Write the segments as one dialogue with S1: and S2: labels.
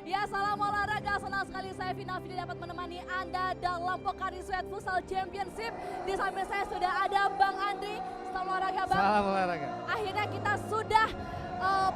S1: Ya, salam olahraga. Senang sekali saya Vina Fidi dapat menemani Anda dalam Pocari Sweat Futsal Championship. Di samping saya sudah ada Bang Andri. Salam olahraga, Bang.
S2: Salam olahraga.
S1: Akhirnya kita sudah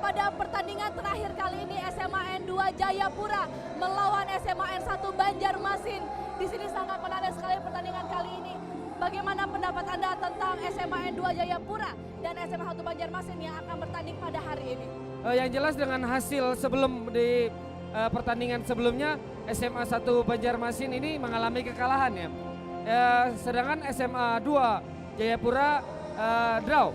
S1: pada pertandingan terakhir kali ini SMA N2 Jayapura melawan SMA N1 Banjarmasin. Di sini sangat menarik sekali pertandingan kali ini. Bagaimana pendapat Anda tentang SMA N2 Jayapura dan SMA 1 Banjarmasin yang akan bertanding pada hari ini?
S2: Yang jelas dengan hasil sebelum di pertandingan sebelumnya SMA 1 Banjarmasin ini mengalami kekalahan ya. Sedangkan SMA 2 Jayapura draw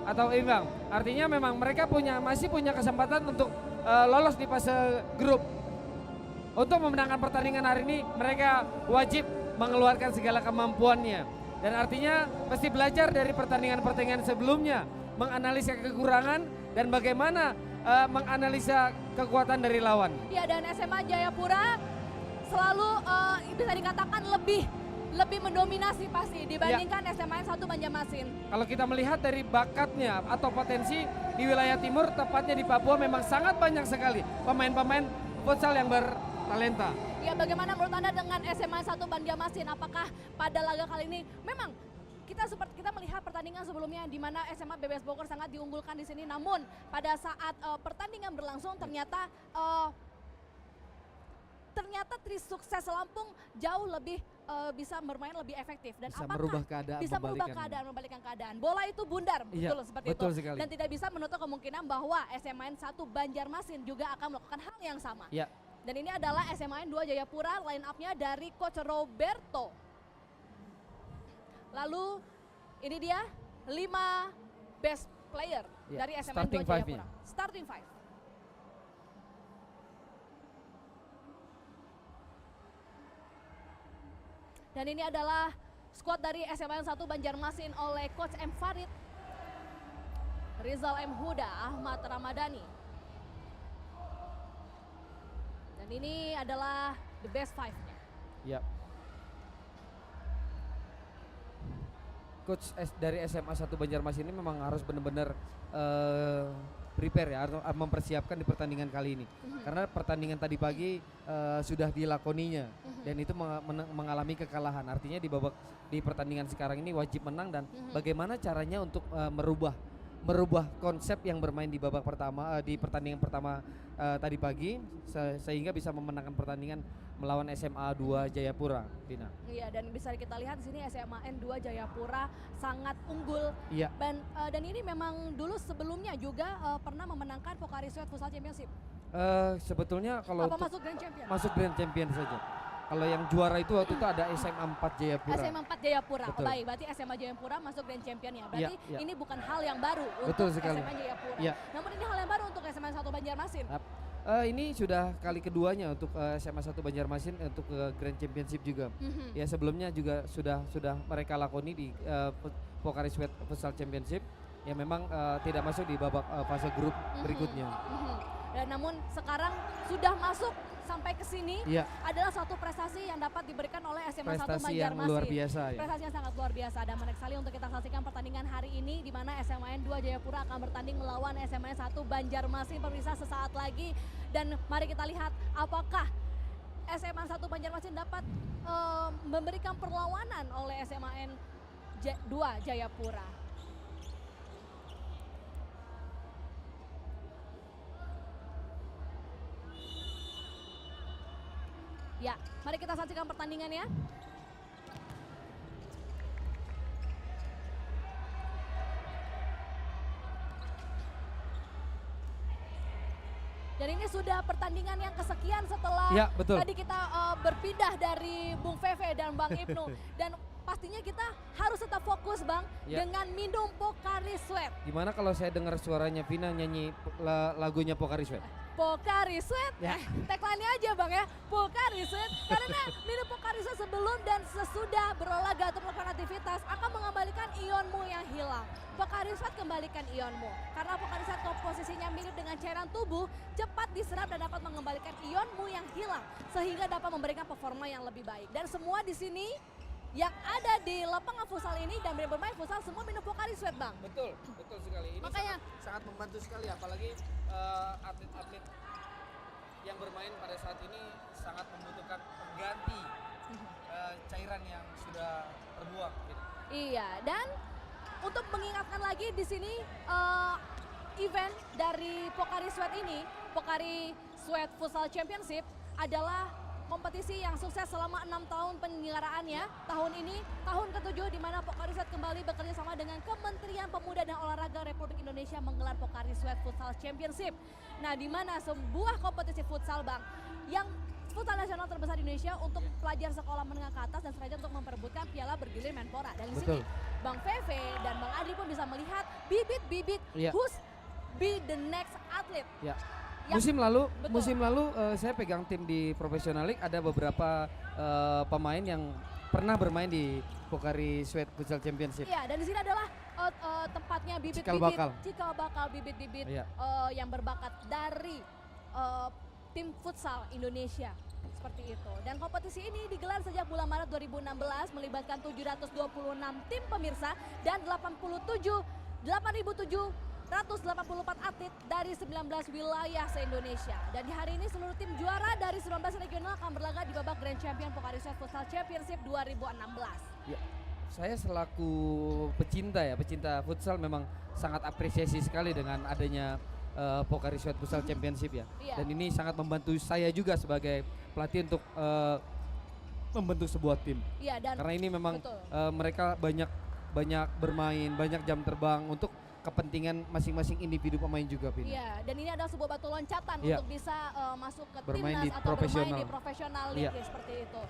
S2: atau imbang. Artinya memang mereka masih punya kesempatan untuk lolos di fase grup. Untuk memenangkan pertandingan hari ini mereka wajib mengeluarkan segala kemampuannya. Dan artinya mesti belajar dari pertandingan-pertandingan sebelumnya, menganalisa kekurangan dan bagaimana menganalisa kekuatan dari lawan.
S1: Ya, dan SMA Jayapura selalu bisa dikatakan lebih mendominasi pasti dibandingkan SMA 1 Banjarmasin.
S2: Kalau kita melihat dari bakatnya atau potensi di wilayah timur, tepatnya di Papua memang sangat banyak sekali pemain-pemain futsal yang bertalenta.
S1: Ya, bagaimana menurut Anda dengan SMA 1 Banjarmasin? Apakah pada laga kali ini memang kita melihat pertandingan sebelumnya di mana SMA BBS Bogor sangat diunggulkan di sini, namun pada saat pertandingan berlangsung ternyata Trisukses Lampung jauh lebih bisa bermain lebih efektif dan
S2: Bisa
S1: apakah
S2: merubah keadaan,
S1: bisa merubah keadaan, membalikkan keadaan. Bola itu bundar,
S2: Iya,
S1: betul seperti
S2: betul
S1: itu.
S2: sekali.
S1: Dan tidak bisa menutup kemungkinan bahwa SMA 1 Banjarmasin juga akan melakukan hal yang sama.
S2: Ya.
S1: Dan ini adalah SMA 2 Jayapura, line up-nya dari Coach Roberto. Lalu ini dia 5 best player dari SMA 2 Jayapura. Starting five. Dan ini adalah squad dari SMA 1 Banjarmasin oleh Coach M. Farid, Rizal M. Huda, Ahmad Ramadhani. Dan ini adalah the best five-nya.
S2: Ya. Coach dari SMA 1 Banjarmasin ini memang harus benar-benar prepare ya, atau mempersiapkan di pertandingan kali ini. Karena pertandingan tadi pagi sudah dilakoninya dan itu mengalami kekalahan. Artinya di pertandingan sekarang ini wajib menang dan bagaimana caranya untuk merubah konsep yang bermain di babak pertama di pertandingan pertama tadi pagi sehingga bisa memenangkan pertandingan melawan SMA 2 Jayapura, Dina.
S1: Iya, dan bisa kita lihat di sini SMA N2 Jayapura sangat unggul.
S2: Iya.
S1: Dan ini memang dulu sebelumnya juga pernah memenangkan Pocari Sweat Futsal Championship.
S2: Sebetulnya kalau
S1: masuk Grand Champion?
S2: Masuk Grand Champion saja. Kalau yang juara itu waktu itu ada SMA 4 Jayapura.
S1: SMA 4 Jayapura.
S2: Betul.
S1: Baik, berarti SMA Jayapura masuk Grand Champion ya. Berarti
S2: Ya.
S1: ini bukan hal yang baru
S2: Betul
S1: untuk
S2: sekali.
S1: SMA Jayapura.
S2: Ya.
S1: Namun ini hal yang baru untuk SMA 1 Banjarmasin.
S2: Ini sudah kali keduanya untuk SMA 1 Banjarmasin untuk Grand Championship juga. Ya sebelumnya juga sudah mereka lakoni di Pocari Sweat Futsal Championship. Ya memang tidak masuk di babak fase grup berikutnya.
S1: Dan namun sekarang sudah masuk sampai ke sini adalah suatu prestasi yang dapat diberikan oleh SMA 1
S2: Prestasi
S1: Banjarmasin.
S2: yang luar biasa ya.
S1: Prestasi yang sangat luar biasa dan menarik sekali untuk kita saksikan pertandingan hari ini di mana SMA N2 Jayapura akan bertanding melawan SMA 1 Banjarmasin pemirsa sesaat lagi. Dan mari kita lihat apakah SMA 1 Banjarmasin dapat memberikan perlawanan oleh SMA N2 Jayapura. Ya, mari kita saksikan pertandingannya. Dan ini sudah pertandingan yang kesekian setelah tadi kita berpindah dari Bung Feve dan Bang Ibnu. Dan pastinya kita harus tetap fokus Bang dengan minum Pocari Sweat.
S2: Gimana kalau saya dengar suaranya Vina nyanyi lagunya Pocari Sweat?
S1: Pocari Sweat, tagline-nya aja Bang ya, Pocari Sweat. Karena minum Pocari Sweat sebelum dan sesudah berolahraga atau melakukan aktivitas akan mengembalikan ionmu yang hilang. Pocari Sweat kembalikan ionmu. Karena Pocari Sweat komposisinya mirip dengan cairan tubuh, cepat diserap dan dapat mengembalikan ionmu yang hilang. Sehingga dapat memberikan performa yang lebih baik. Dan semua di sini yang ada di lapangan futsal ini dan bermain futsal semua minum Pocari Sweat Bang.
S2: Betul sekali. Ini
S1: makanya
S2: sangat membantu sekali apalagi atlet-atlet yang bermain pada saat ini sangat membutuhkan pengganti cairan yang sudah terbuang. Gitu.
S1: Iya, dan untuk mengingatkan lagi di sini event dari Pocari Sweat ini, Pocari Sweat Futsal Championship adalah kompetisi yang sukses selama 6 tahun penyelenggaraannya. Tahun ini tahun ke-7 di mana Pocari Sweat kembali bekerja sama dengan Kementerian Pemuda dan Olahraga Republik Indonesia menggelar Pocari Sweat Futsal Championship. Nah, di mana sebuah kompetisi futsal, Bang, yang futsal nasional terbesar di Indonesia untuk pelajar sekolah menengah ke atas dan sengaja untuk memperebutkan piala bergilir Menpora. Dan di sini Bang Veve dan Bang Adri pun bisa melihat bibit-bibit who's be the next athlete.
S2: Ya.
S1: Yang-
S2: Musim lalu saya pegang tim di Professional League, ada beberapa pemain yang pernah bermain di Pocari Sweat Futsal Championship.
S1: Iya, dan di sini adalah tempatnya
S2: Cikal bakal.
S1: cikal bakal bibit-bibit
S2: Iya.
S1: yang berbakat dari tim futsal Indonesia. Seperti itu. Dan kompetisi ini digelar sejak bulan Maret 2016 melibatkan 726 tim pemirsa dan 8.784 atlet dari 19 wilayah se-Indonesia. Dan di hari ini seluruh tim juara dari 19 regional akan berlaga di babak Grand Champion Pocari Sweat Futsal Championship 2016.
S2: Ya, saya selaku pecinta futsal memang sangat apresiasi sekali dengan adanya Pocari Sweat Futsal Championship ya.
S1: Iya.
S2: Dan ini sangat membantu saya juga sebagai pelatih untuk membentuk sebuah tim.
S1: Iya, dan
S2: Karena ini memang
S1: betul.
S2: mereka banyak bermain, banyak jam terbang untuk kepentingan masing-masing individu pemain juga, Vin.
S1: Iya, dan ini adalah sebuah batu loncatan
S2: Iya.
S1: untuk bisa masuk ke
S2: Bermain
S1: timnas
S2: di
S1: atau bermain
S2: profesional.
S1: di profesional league
S2: Iya.
S1: ya, seperti itu.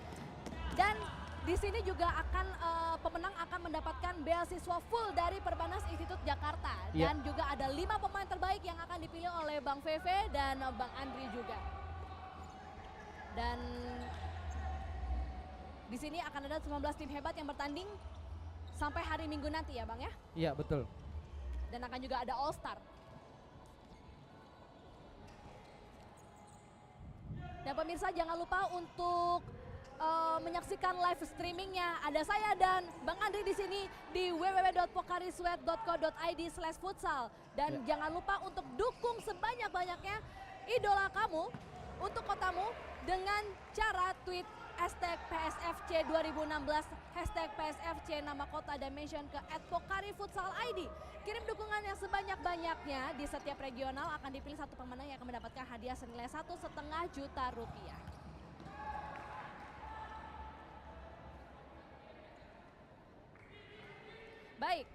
S1: Dan di sini juga akan pemenang akan mendapatkan beasiswa full dari Perbanas Institut Jakarta.
S2: Iya.
S1: Dan juga ada 5 pemain terbaik yang akan dipilih oleh Bang Veve dan Bang Andri juga. Dan di sini akan ada 19 tim hebat yang bertanding sampai hari Minggu nanti ya, Bang ya.
S2: Iya, betul.
S1: Dan akan juga ada All Star. Dan pemirsa jangan lupa untuk menyaksikan live streamingnya. Ada saya dan Bang Andri di sini di www.pokarisweat.co.id/futsal. Dan jangan lupa untuk dukung sebanyak-banyaknya idola kamu untuk kotamu dengan cara tweet #PSFC 2016, #PSFC nama kota dan mention ke @PokariFutsalID. Kirim dukungan yang sebanyak-banyaknya. Di setiap regional akan dipilih satu pemenang yang akan mendapatkan hadiah senilai 1,5 juta rupiah. Baik,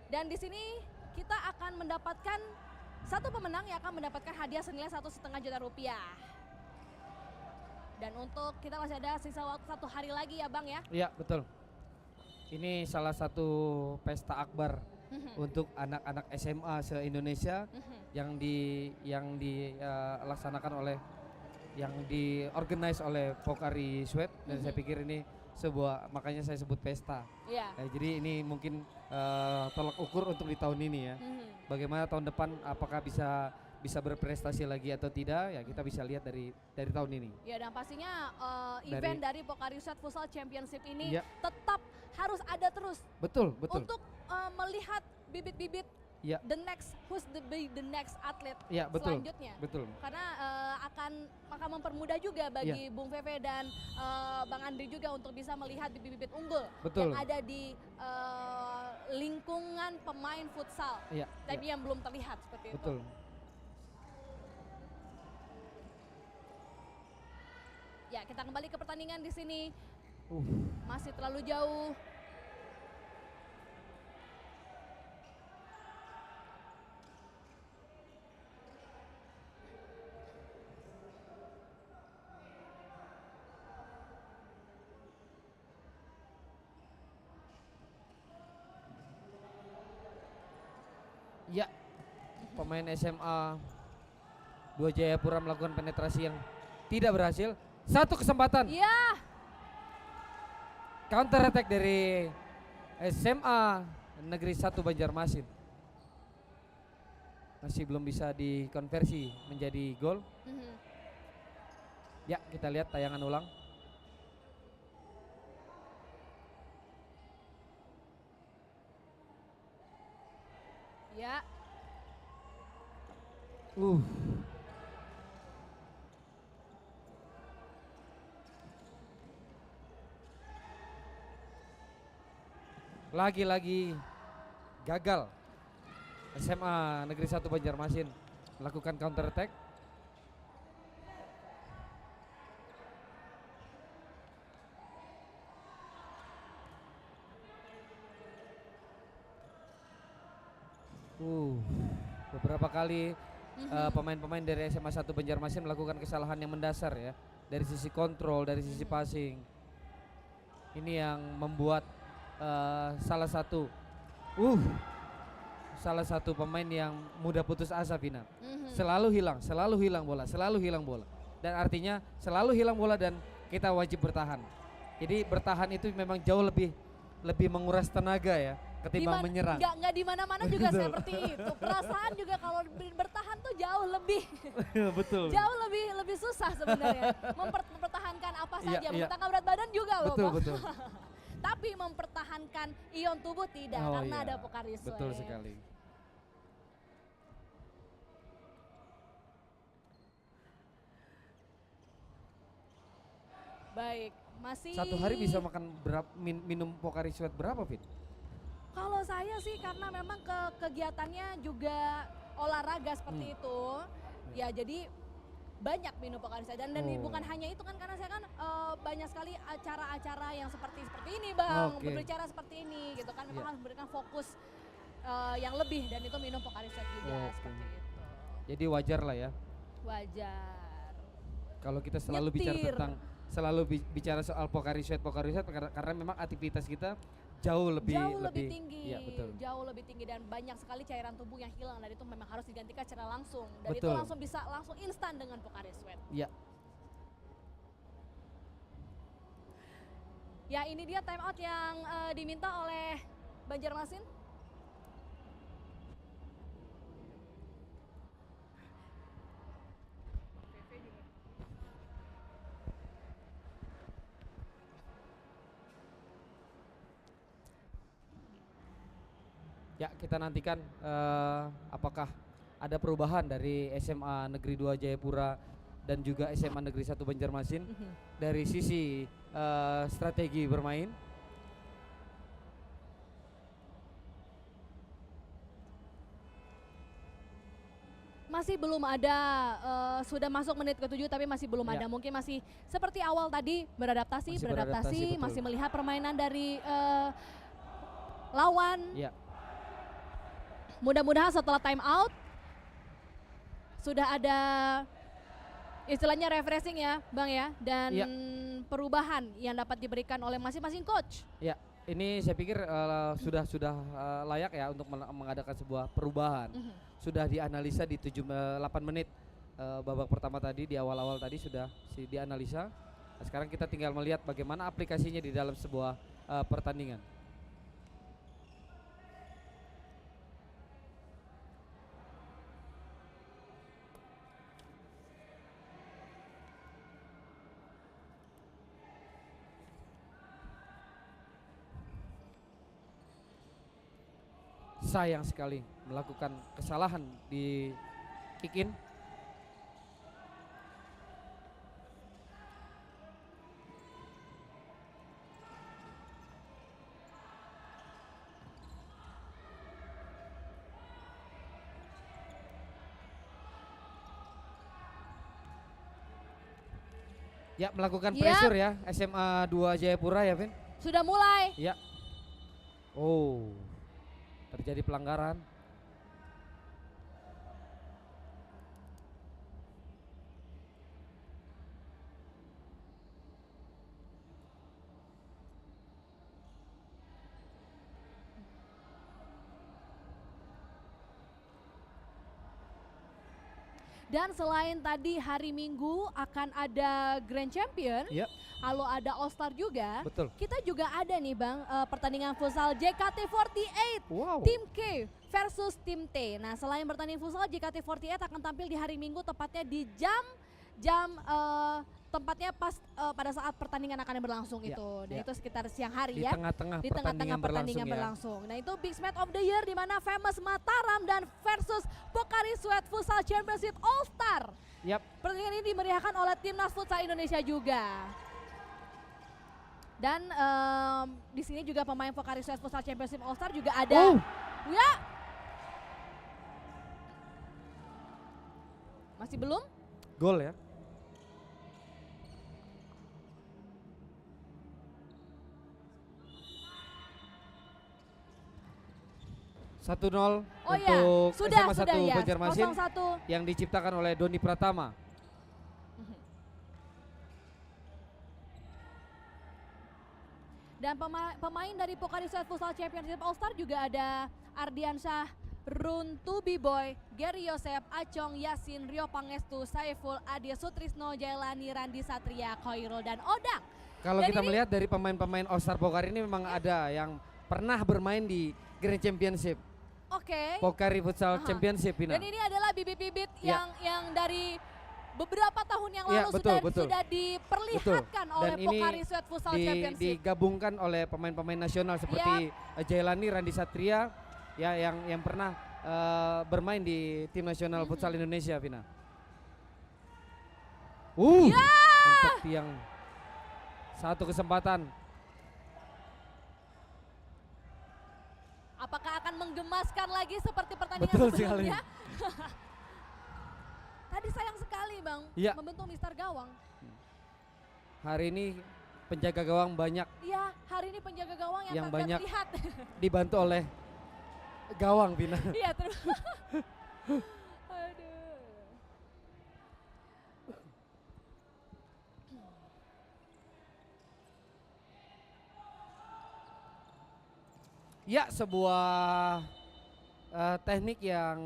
S1: dan di sini kita akan mendapatkan satu pemenang yang akan mendapatkan hadiah senilai 1,5 juta rupiah. Dan untuk kita masih ada sisa waktu 1 hari lagi ya, Bang ya.
S2: Iya, betul. Ini salah satu pesta akbar untuk anak-anak SMA se-Indonesia yang dilaksanakan oleh yang diorganize oleh Pocari Sweat, dan saya pikir ini makanya saya sebut pesta.
S1: Iya.
S2: Jadi ini mungkin tolak ukur untuk di tahun ini ya. Bagaimana tahun depan, apakah bisa berprestasi lagi atau tidak, ya kita bisa lihat dari tahun ini.
S1: Ya, dan pastinya event dari Pocari Sweat Futsal Championship ini
S2: Ya.
S1: tetap harus ada terus
S2: Betul.
S1: untuk melihat bibit-bibit
S2: Ya.
S1: the next atlet
S2: Ya, betul.
S1: selanjutnya.
S2: Betul.
S1: Karena akan mempermudah juga bagi Bung Veve dan Bang Andri juga untuk bisa melihat bibit-bibit unggul
S2: Betul.
S1: yang ada di lingkungan pemain futsal.
S2: Iya.
S1: Tapi yang belum terlihat seperti
S2: Betul.
S1: itu. Ya, kita kembali ke pertandingan di sini. Masih terlalu jauh.
S2: Ya, pemain SMA 2 Jayapura melakukan penetrasi yang tidak berhasil. Satu kesempatan
S1: Ya,
S2: counter attack dari SMA Negeri 1 Banjarmasin. Masih belum bisa dikonversi menjadi gol. Ya, kita lihat tayangan ulang.
S1: ya.
S2: Lagi-lagi gagal SMA Negeri 1 Banjarmasin melakukan counter attack. Beberapa kali pemain-pemain dari SMA 1 Banjarmasin melakukan kesalahan yang mendasar ya, dari sisi kontrol, dari sisi passing. Ini yang membuat salah satu pemain yang mudah putus asa, Vina. Selalu hilang bola. Dan artinya selalu hilang bola dan kita wajib bertahan. Jadi bertahan itu memang jauh lebih menguras tenaga ya ketimbang menyerang.
S1: Nggak di mana-mana juga seperti itu. Perasaan juga kalau bertahan tuh jauh lebih
S2: betul.
S1: Jauh lebih susah sebenarnya. Mempertahankan apa saja, mempertahankan berat badan juga loh, Bang.
S2: Betul.
S1: Tapi mempertahankan ion tubuh tidak, karena ada Pokari Sweat.
S2: Betul sekali.
S1: Baik, masih
S2: Satu hari bisa makan minum Pokari Sweat berapa, Fit?
S1: Kalau saya sih karena memang kegiatannya juga olahraga seperti itu. Ya jadi banyak minum Pokari Sweat dan bukan hanya itu kan, karena saya kan banyak sekali acara-acara yang seperti ini, Bang. Berbicara seperti ini gitu kan, memang harus memberikan fokus yang lebih, dan itu minum Pokari Sweat juga seperti itu.
S2: Jadi wajar lah ya.
S1: Wajar.
S2: Kalau kita selalu bicara soal Pokari Sweat karena memang aktivitas kita jauh lebih
S1: tinggi.
S2: Ya, betul.
S1: Jauh lebih tinggi dan banyak sekali cairan tubuh yang hilang, dan itu memang harus digantikan secara langsung, dan
S2: Betul.
S1: itu langsung bisa instan dengan Pokari Sweat.
S2: Ya.
S1: Ya, ini dia time out yang diminta oleh Banjarmasin.
S2: Ya, kita nantikan apakah ada perubahan dari SMA Negeri 2 Jayapura dan juga SMA Negeri 1 Banjarmasin dari sisi strategi bermain.
S1: Masih belum ada, sudah masuk menit ke-7 tapi masih belum ada. Mungkin masih seperti awal tadi beradaptasi, masih melihat permainan dari lawan.
S2: Ya.
S1: Mudah-mudahan setelah time out sudah ada istilahnya refreshing ya, Bang ya, dan perubahan yang dapat diberikan oleh masing-masing coach. Ya,
S2: ini saya pikir sudah layak ya untuk mengadakan sebuah perubahan. Sudah dianalisa di 8 menit babak pertama tadi, di awal-awal tadi sudah dianalisa. Nah, sekarang kita tinggal melihat bagaimana aplikasinya di dalam sebuah pertandingan. Sayang sekali melakukan kesalahan di kick in. Ya, melakukan pressure ya SMA 2 Jayapura ya, Vin.
S1: Sudah mulai.
S2: Ya. Terjadi pelanggaran.
S1: Dan selain tadi hari Minggu akan ada Grand Champion, lalu ada All Star juga.
S2: Betul.
S1: Kita juga ada nih, Bang, pertandingan futsal JKT48 Tim K versus Tim T. Nah, selain bertanding futsal, JKT48 akan tampil di hari Minggu, tepatnya di tempatnya pas pada saat pertandingan akan berlangsung itu. Dan itu sekitar siang hari
S2: di tengah-tengah
S1: pertandingan berlangsung. Nah, itu Big Match of the Year di mana Famous Mataram dan versus Pokari Sweat Futsal Championship All Star. Pertandingan ini dimeriahkan oleh Timnas Futsal Indonesia juga. Dan di sini juga pemain Pocari Sweat Futsal Championship All Star juga ada.
S2: Oh,
S1: Ya. Masih belum?
S2: gol ya. Satu nol
S1: Oh ya,
S2: untuk
S1: sudah
S2: SMA 1
S1: ya.
S2: Banjarmasin
S1: 0-1.
S2: yang diciptakan oleh Doni Pratama.
S1: Dan pemain dari Pocari Sweat Futsal Championship All Star juga ada Ardiansyah, Runtu Biboy, Gary Yosep, Acong, Yasin, Rio Pangestu, Saiful, Adi Sutrisno, Jailani, Randi Satria, Khairul, dan Odang.
S2: Kalau
S1: Dan
S2: kita
S1: ini-
S2: melihat dari pemain-pemain All Star Pokari ini memang ada yang pernah bermain di Grand Championship,
S1: Oke.
S2: Pokari Futsal
S1: Aha.
S2: Championship, Vina.
S1: Dan ini adalah bibit-bibit
S2: Ya.
S1: yang dari beberapa tahun yang
S2: Ya,
S1: lalu
S2: betul.
S1: sudah diperlihatkan oleh
S2: Dan ini
S1: Pocari Sweat Futsal Championship.
S2: digabungkan oleh pemain-pemain nasional seperti Jailani, Randi Satria, ya yang pernah bermain di tim nasional futsal Indonesia, Vina. Untuk tiang satu kesempatan.
S1: Apakah akan menggemaskan lagi seperti pertandingan
S2: Betul sekali.
S1: sebelumnya? Tadi sayang sekali Bang,
S2: Ya.
S1: membentuk Mister Gawang.
S2: Hari ini penjaga gawang banyak
S1: Iya, hari ini penjaga gawang yang
S2: Yang
S1: tak
S2: banyak.
S1: terlihat.
S2: dibantu oleh gawang, Vina.
S1: Iya, terus. Aduh.
S2: Ya, sebuah teknik yang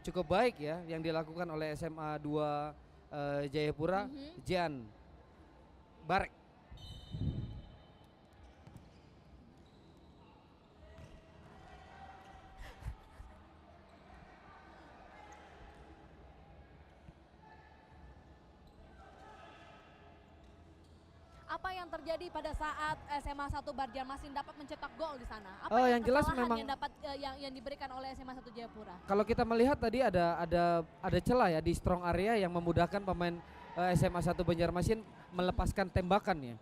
S2: cukup baik ya yang dilakukan oleh SMA 2 Jayapura, Jian Barek.
S1: Apa yang terjadi pada saat SMA 1 Banjarmasin dapat mencetak gol di sana? Apa
S2: Oh, yang jelas
S1: kesalahan
S2: memang-
S1: yang dapat yang diberikan oleh SMA 1 Jayapura?
S2: Kalau kita melihat tadi ada celah ya di strong area yang memudahkan pemain SMA 1 Banjarmasin melepaskan tembakan ya.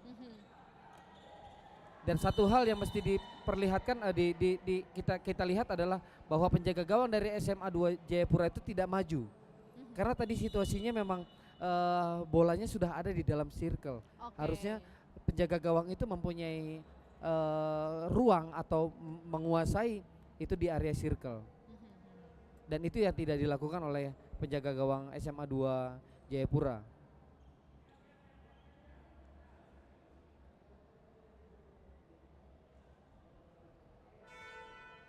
S2: Dan satu hal yang mesti diperlihatkan kita lihat adalah bahwa penjaga gawang dari SMA 2 Jayapura itu tidak maju. Karena tadi situasinya memang bolanya sudah ada di dalam circle.
S1: Oke.
S2: Harusnya penjaga gawang itu mempunyai ruang atau menguasai itu di area circle. Dan itu yang tidak dilakukan oleh penjaga gawang SMA 2 Jayapura.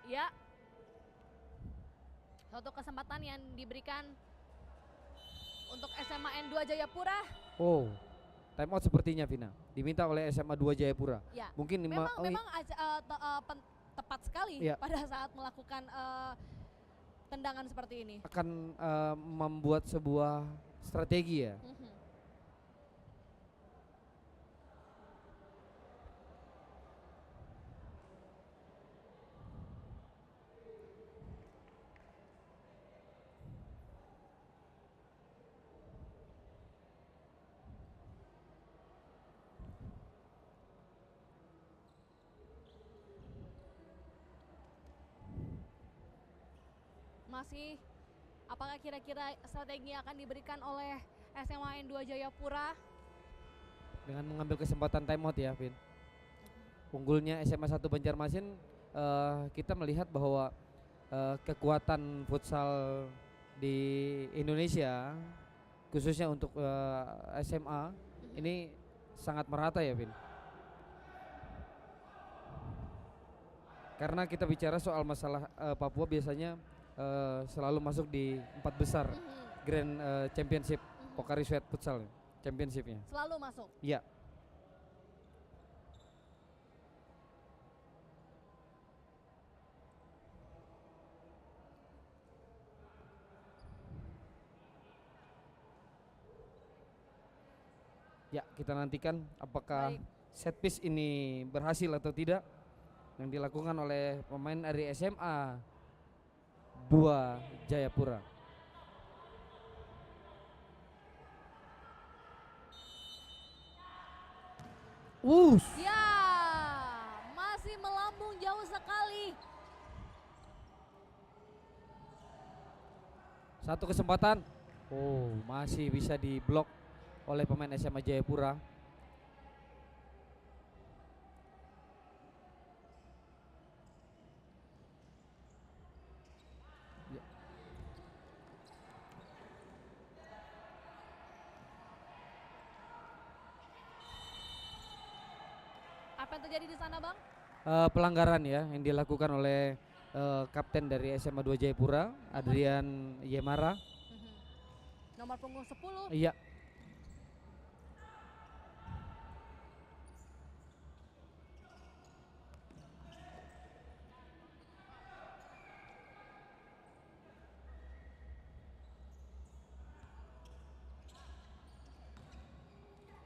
S1: Ya. Suatu kesempatan yang diberikan untuk SMA N2 Jayapura.
S2: Oh, time out sepertinya, Vina. Diminta oleh SMA 2 Jayapura.
S1: Ya.
S2: Mungkin
S1: Memang tepat sekali
S2: Iya.
S1: pada saat melakukan tendangan seperti ini.
S2: akan membuat sebuah strategi ya.
S1: Masih, apakah kira-kira strategi yang akan diberikan oleh SMA N2 Jayapura?
S2: Dengan mengambil kesempatan time out ya, Vin. Unggulnya SMA 1 Banjarmasin, kita melihat bahwa kekuatan futsal di Indonesia khususnya untuk SMA ini sangat merata ya, Vin. Karena kita bicara soal masalah Papua biasanya selalu masuk di 4 besar Grand Championship Pocari Sweat Futsal Championship-nya.
S1: Selalu masuk.
S2: Iya. Ya, kita nantikan apakah
S1: Baik.
S2: set piece ini berhasil atau tidak yang dilakukan oleh pemain dari SMA 2 Jayapura.
S1: Ya,
S2: Satu kesempatan. Oh, masih bisa diblok oleh pemain SMA Jayapura. Ya.
S1: Apa yang terjadi di sana, Bang?
S2: Pelanggaran ya yang dilakukan oleh kapten dari SMA 2 Jayapura, Adrian Yemara.
S1: Nomor punggung 10.
S2: Iya.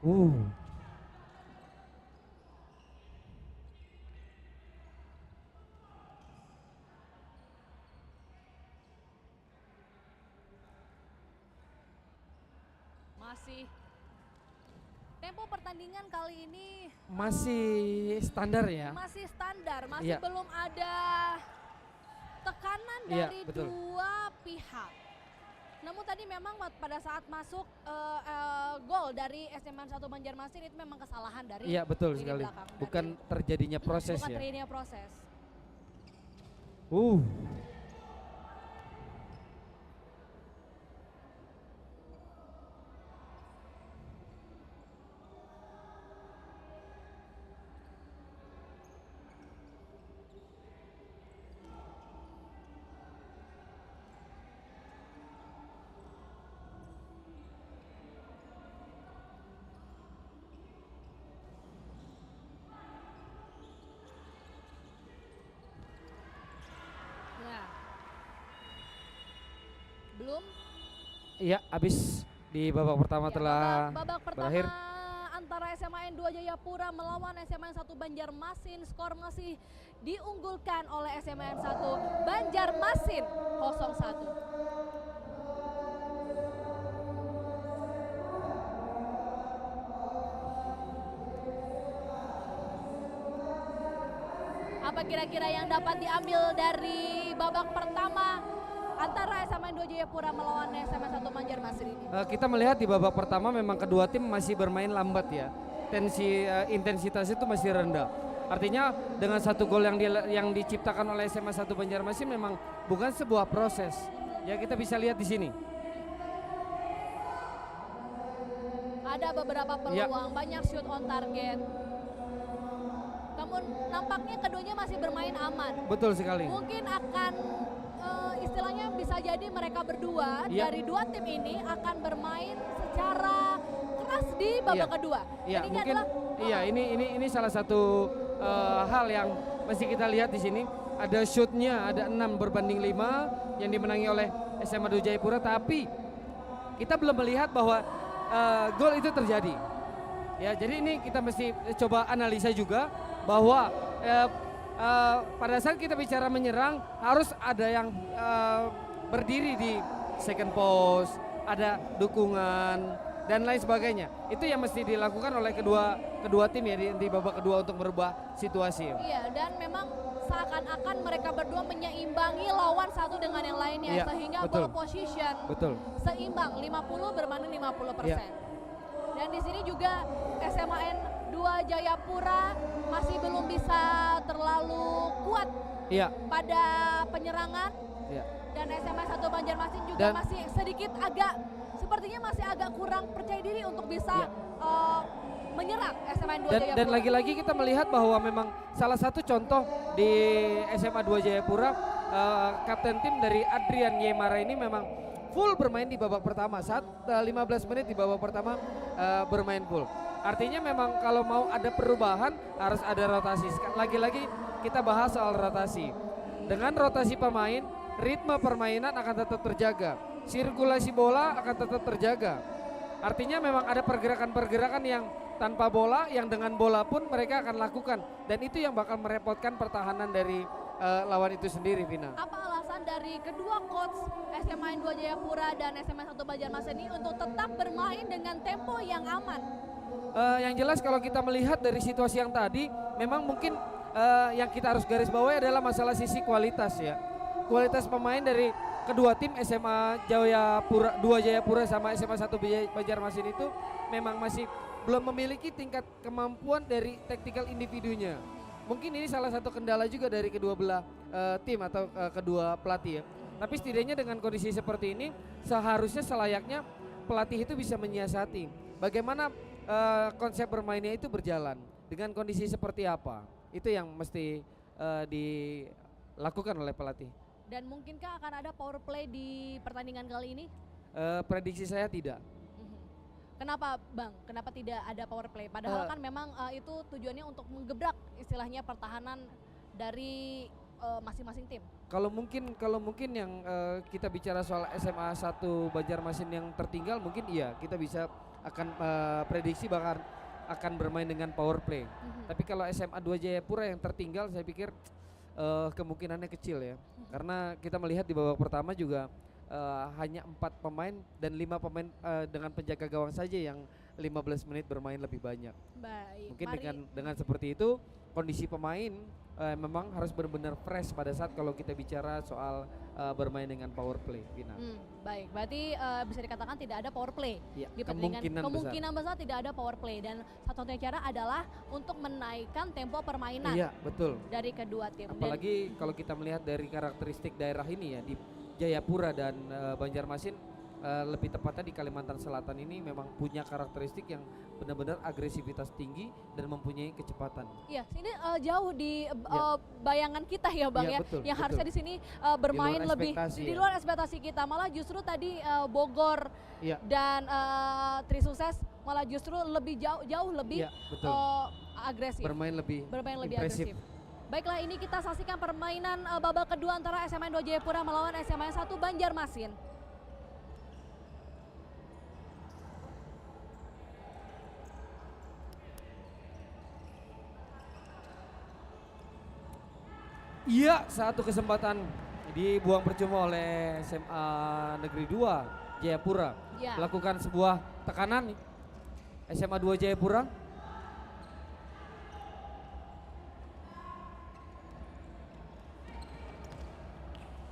S2: Uh.
S1: Masih tempo pertandingan kali ini
S2: Masih standar ya.
S1: masih standar, masih
S2: Iya.
S1: belum ada tekanan
S2: Iya,
S1: dari
S2: betul.
S1: dua pihak. Namun tadi memang pada saat masuk gol dari SMA 1 Banjarmasin itu memang kesalahan dari
S2: Iya, betul
S1: lini
S2: sekali.
S1: belakang,
S2: Bukan
S1: dari-
S2: terjadinya proses
S1: bukan
S2: ya.
S1: terjadinya proses.
S2: Uh.
S1: Ya. Belum.
S2: Iya, habis di babak pertama
S1: Ya,
S2: telah
S1: babak pertama
S2: berakhir.
S1: antara SMA N2 Jayapura melawan SMA N1 Banjarmasin, skor masih diunggulkan oleh SMA N1 Banjarmasin 0-1. Apa kira-kira yang dapat diambil dari babak pertama antara SMA N2 Jayapura melawan SMA 1 Banjarmasin ini?
S2: Kita melihat di babak pertama memang kedua tim masih bermain lambat ya. Intensitas itu masih rendah. Artinya dengan satu gol yang diciptakan oleh SMA 1 Banjarmasin memang bukan sebuah proses. Ya kita bisa lihat di sini.
S1: Ada beberapa
S2: Ya.
S1: peluang, banyak shoot on target. Namun nampaknya keduanya masih bermain aman.
S2: Betul sekali.
S1: Mungkin akan istilahnya bisa jadi mereka berdua
S2: Ya.
S1: dari dua tim ini akan bermain secara keras di babak
S2: Iya.
S1: kedua.
S2: Iya,
S1: Dan
S2: mungkin iya ini salah satu hal yang mesti kita lihat di sini. Ada shootnya ada 6 berbanding 5 yang dimenangi oleh SMA 2 Jayapura, tapi kita belum melihat bahwa gol itu terjadi. Ya, jadi ini kita mesti coba analisa juga bahwa pada saat kita bicara menyerang harus ada yang berdiri di second post, ada dukungan dan lain sebagainya. Itu yang mesti dilakukan oleh kedua tim ya di babak kedua untuk merubah situasi.
S1: Iya, dan memang seakan-akan mereka berdua menyeimbangi lawan satu dengan yang lainnya,
S2: Iya,
S1: sehingga
S2: betul.
S1: ball position
S2: Betul.
S1: seimbang 50 berbanding 50%.
S2: Iya.
S1: Dan di sini juga SMAN 2 Jayapura masih belum bisa terlalu kuat
S2: Iya.
S1: pada penyerangan,
S2: Iya.
S1: dan SMA 1 Banjarmasin juga
S2: Dan-
S1: masih sedikit sepertinya masih agak kurang percaya diri untuk bisa
S2: Iya.
S1: menyerang SMAN 2
S2: Dan,
S1: Jayapura.
S2: dan lagi-lagi kita melihat bahwa memang salah satu contoh di SMA 2 Jayapura, kapten tim dari Adrian Yemara ini memang full bermain di babak pertama. Saat 15 menit di babak pertama bermain full. Artinya memang kalau mau ada perubahan harus ada rotasi. Lagi-lagi kita bahas soal rotasi. Dengan rotasi pemain, ritme permainan akan tetap terjaga. Sirkulasi bola akan tetap terjaga. Artinya memang ada pergerakan-pergerakan yang tanpa bola, yang dengan bola pun mereka akan lakukan. Dan itu yang bakal merepotkan pertahanan dari lawan itu sendiri, Vina.
S1: Apa alasan dari kedua coach SMA 2 Jayapura dan SMA 1 Banjarmasin ini untuk tetap bermain dengan tempo yang aman?
S2: Yang jelas kalau kita melihat dari situasi yang tadi, memang mungkin yang kita harus garis bawahi adalah masalah sisi kualitas ya. Kualitas pemain dari kedua tim SMA Jayapura 2 Jayapura sama SMA 1 Banjarmasin itu memang masih belum memiliki tingkat kemampuan dari taktikal individunya. Mungkin ini salah satu kendala juga dari kedua belah tim atau kedua pelatih ya. Tapi setidaknya dengan kondisi seperti ini seharusnya selayaknya pelatih itu bisa menyiasati bagaimana konsep bermainnya itu berjalan dengan kondisi seperti apa. Itu yang mesti dilakukan oleh pelatih.
S1: Dan mungkinkah akan ada power play di pertandingan kali ini?
S2: Prediksi saya tidak.
S1: Kenapa Bang? Kenapa tidak ada power play? Padahal kan memang itu tujuannya untuk menggebrak istilahnya pertahanan dari masing-masing tim.
S2: Kalau mungkin yang kita bicara soal SMA 1 Banjarmasin yang tertinggal mungkin iya kita bisa akan prediksi bahkan akan bermain dengan power play. Tapi kalau SMA 2 Jayapura yang tertinggal saya pikir kemungkinannya kecil ya. Karena kita melihat di babak pertama juga hanya 4 pemain dan 5 pemain dengan penjaga gawang saja yang 15 menit bermain lebih banyak.
S1: Baik.
S2: Mungkin dengan seperti itu kondisi pemain memang harus benar-benar fresh pada saat kalau kita bicara soal bermain dengan power play.
S1: Baik, berarti bisa dikatakan tidak ada power play
S2: ya,
S1: di pertandingan. Kemungkinan besar tidak ada power play dan satu-satunya cara adalah untuk menaikkan tempo permainan.
S2: Iya, betul.
S1: Dari kedua tim.
S2: Apalagi kalau kita melihat dari karakteristik daerah ini ya di Jayapura dan Banjarmasin lebih tepatnya di Kalimantan Selatan ini memang punya karakteristik yang benar-benar agresivitas tinggi dan mempunyai kecepatan.
S1: Iya, ini jauh di bayangan kita ya Bang ya,
S2: betul,
S1: yang harusnya di sini bermain lebih di luar ekspektasi kita. Malah justru tadi Bogor dan Trisukses malah justru lebih jauh lebih agresif.
S2: Bermain lebih
S1: agresif. Baiklah, ini kita saksikan permainan babak kedua antara SMA 2 Jayapura melawan SMA 1 Banjarmasin.
S2: Iya, satu kesempatan dibuang percuma oleh SMA Negeri 2 Jayapura. Melakukan sebuah tekanan SMA 2 Jayapura.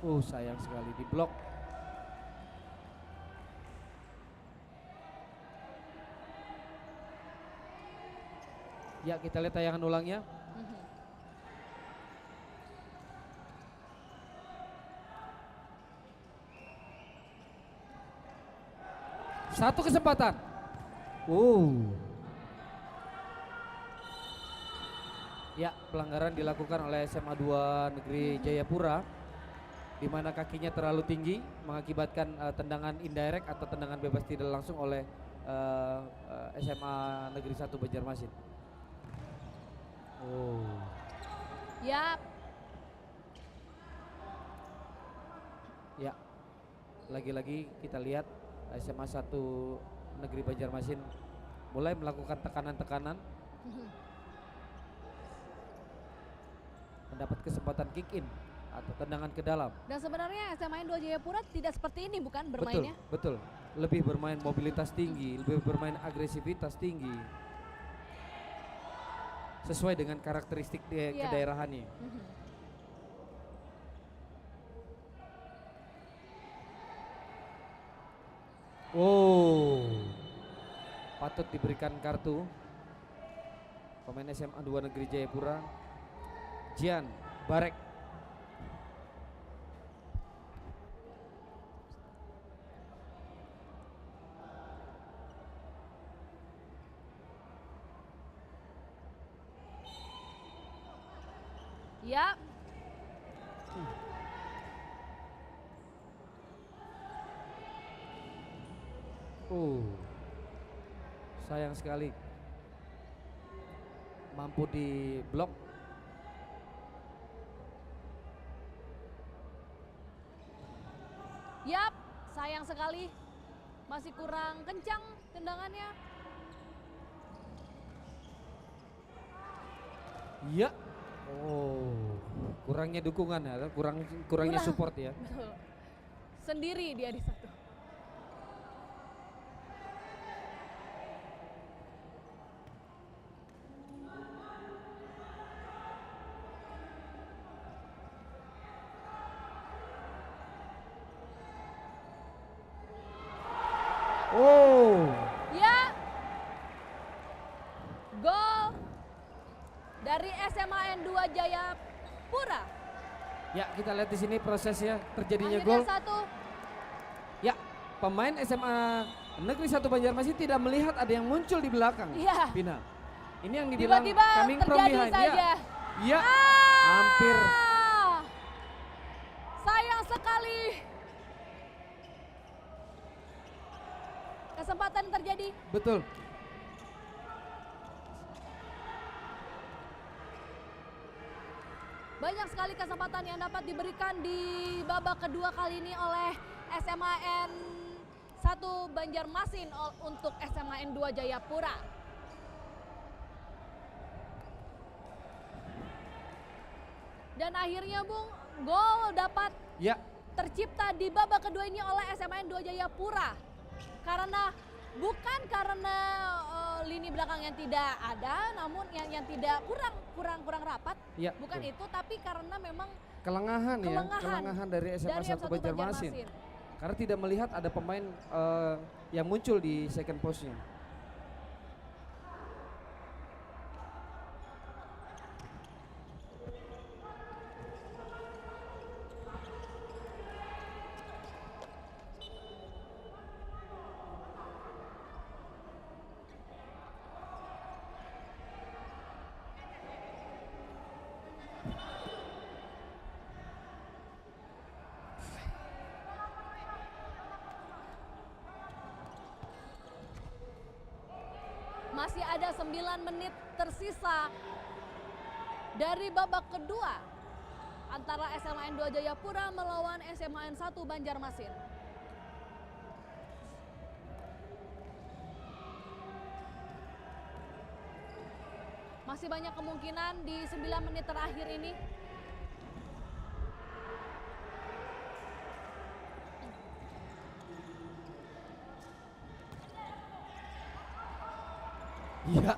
S2: Sayang sekali di blok. Ya, kita lihat tayangan ulangnya. Satu kesempatan. Ya, pelanggaran dilakukan oleh SMA 2 Negeri Jayapura, di mana kakinya terlalu tinggi mengakibatkan tendangan indirect atau tendangan bebas tidak langsung oleh SMA Negeri 1 Banjarmasin. Ya, lagi-lagi kita lihat SMA 1 Negeri Banjarmasin mulai melakukan tekanan-tekanan, mendapat kesempatan kick in atau tendangan ke dalam.
S1: Dan sebenarnya SMA 2 Jayapura tidak seperti ini bukan bermainnya?
S2: Betul. Lebih bermain mobilitas tinggi, lebih bermain agresivitas tinggi. Sesuai dengan karakteristik kedaerahannya. Patut diberikan kartu pemain SMA 2 Negeri Jayapura, Jian Barek.
S1: Ya.
S2: Sayang sekali mampu di blok.
S1: Yap, sayang sekali masih kurang kencang tendangannya.
S2: Ya. Kurangnya dukungan ya, kurangnya support ya.
S1: Betul. Sendiri dia di satu.
S2: Oh,
S1: Ya, gol dari SMA N2 Jayapura.
S2: ya kita lihat di sini prosesnya terjadinya
S1: Akhirnya
S2: gol.
S1: satu.
S2: Ya, pemain SMA Negeri 1 Banjarmasin tidak melihat ada yang muncul di belakang.
S1: Iya.
S2: Vina. Ini yang dibilang
S1: Tiba-tiba
S2: coming from
S1: terjadi
S2: behind.
S1: saja.
S2: Ya, hampir.
S1: Sayang sekali. Kesempatan terjadi.
S2: Betul.
S1: Banyak sekali kesempatan yang dapat diberikan di babak kedua kali ini oleh SMA N1 Banjarmasin untuk SMA N2 Jayapura. Dan akhirnya Bung, gol dapat
S2: Ya,
S1: tercipta di babak kedua ini oleh SMA N2 Jayapura. Karena bukan karena lini belakang yang tidak ada, namun yang tidak kurang rapat.
S2: ya.
S1: Bukan
S2: betul.
S1: itu, tapi karena memang
S2: Kelengahan ya,
S1: Kelengahan
S2: kelengahan dari SMA
S1: dari
S2: 1
S1: M1
S2: Banjarmasin. Karena tidak melihat ada pemain yang muncul di second post-nya.
S1: Masih ada 9 menit tersisa dari babak kedua antara SMA N2 Jayapura melawan SMA N1 Banjarmasin. Masih banyak kemungkinan di 9 menit terakhir ini.
S2: Iya.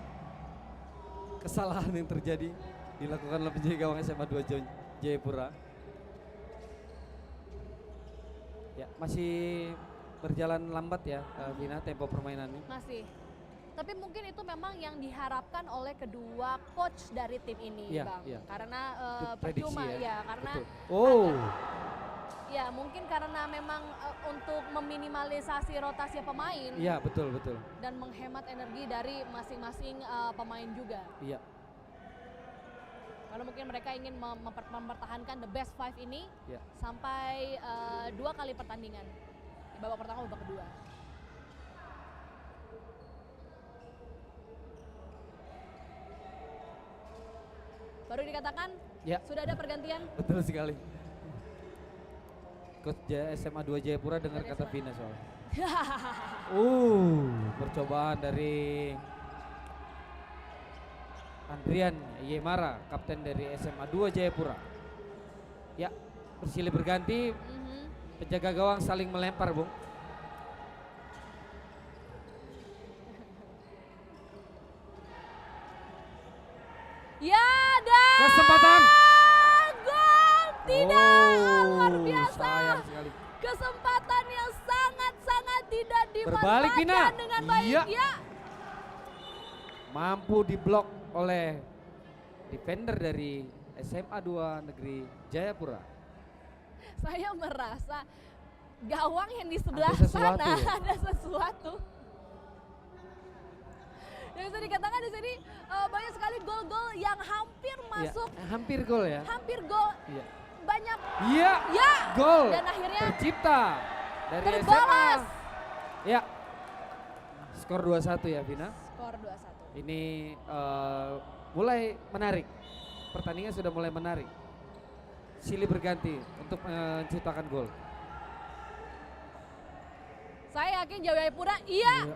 S2: Kesalahan yang terjadi dilakukan oleh penjaga gawang SMA 2 Jayapura. Ya, masih berjalan lambat ya, Vina, tempo permainannya.
S1: Masih. Tapi mungkin itu memang yang diharapkan oleh kedua coach dari tim ini,
S2: Iya,
S1: Bang.
S2: iya.
S1: Karena
S2: Itu prediksi
S1: percuma
S2: ya.
S1: ya, karena
S2: Betul. Oh,
S1: ya mungkin karena memang untuk meminimalisasi rotasi pemain
S2: iya betul betul.
S1: dan menghemat energi dari masing-masing pemain juga.
S2: Iya,
S1: Karena mungkin mereka ingin mempertahankan the best five ini
S2: iya.
S1: sampai 2 kali pertandingan. Di babak pertama, babak kedua. Baru dikatakan
S2: Ya.
S1: sudah ada pergantian.
S2: Betul sekali. Coach SMA 2 Jayapura dengar
S1: Dan
S2: kata
S1: SMA.
S2: Vina soalnya. Percobaan dari Andrian Yemara, kapten dari SMA 2 Jayapura. Ya, bersilih berganti,
S1: Mhm.
S2: penjaga gawang saling melempar, Bung.
S1: Ya, dan
S2: Kesempatan.
S1: gol! Tidak, luar biasa.
S2: Sayang sekali.
S1: Kesempatan yang sangat-sangat tidak
S2: Berbalik, Vina.
S1: dimanfaatkan dengan baik.
S2: Iya.
S1: Ya,
S2: Mampu diblok oleh defender dari SMA 2 Negeri Jayapura.
S1: saya merasa gawang yang di sebelah
S2: Ada sesuatu
S1: sana
S2: ya?
S1: ada sesuatu. Yang bisa dikatakan di sini banyak sekali gol-gol yang hampir masuk,
S2: Ya, hampir gol ya.
S1: hampir gol,
S2: Iya.
S1: banyak.
S2: Iya.
S1: Ya,
S2: Gol.
S1: dan akhirnya
S2: tercipta dari
S1: terbalas.
S2: SMA. Ya. Skor 2-1 ya, Vina.
S1: Skor 2-1.
S2: Ini mulai menarik. Pertandingan sudah mulai menarik. Silih berganti untuk menciptakan gol.
S1: Saya yakin Jayapura, iya.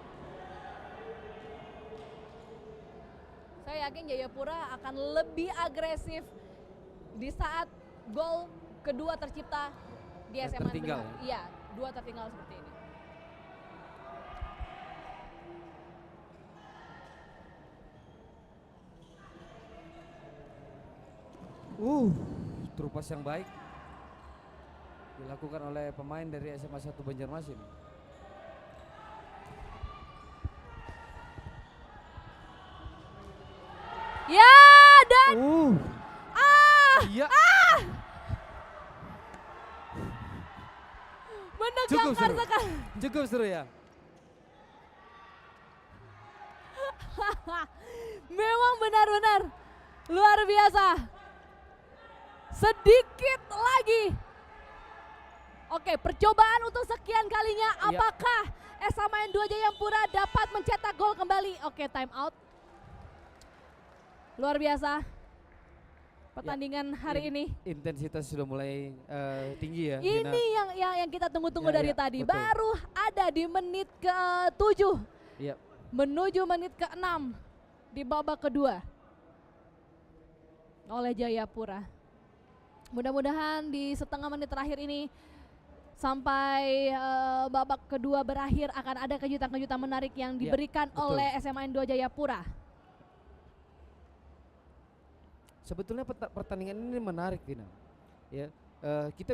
S1: Saya yakin Jayapura akan lebih agresif di saat gol kedua tercipta di
S2: Dan
S1: SMA
S2: tertinggal
S1: Negeri. Iya, 2 tertinggal seperti ini.
S2: Terupas yang baik dilakukan oleh pemain dari SMA 1 Banjarmasin.
S1: dan
S2: Iya. Cukup
S1: menegangkan
S2: seru.
S1: sekali.
S2: Cukup seru ya.
S1: Memang benar-benar luar biasa. Sedikit lagi. Oke, percobaan untuk sekian kalinya.
S2: Iya.
S1: Apakah SMA 2 Jayapura dapat mencetak gol kembali? Oke, time out. Luar biasa. Pertandingan hari ini.
S2: Intensitas sudah mulai tinggi ya.
S1: Ini yang kita tunggu-tunggu
S2: Ya,
S1: dari
S2: ya,
S1: tadi.
S2: betul.
S1: Baru ada di menit ke-7
S2: Iya.
S1: menuju menit ke-6 di babak kedua oleh Jayapura. Mudah-mudahan di setengah menit terakhir ini sampai babak kedua berakhir akan ada kejutan-kejutan menarik yang
S2: Ya,
S1: diberikan
S2: betul.
S1: oleh SMA 2 Jayapura.
S2: Sebetulnya pertandingan ini menarik, Vina. Ya, kita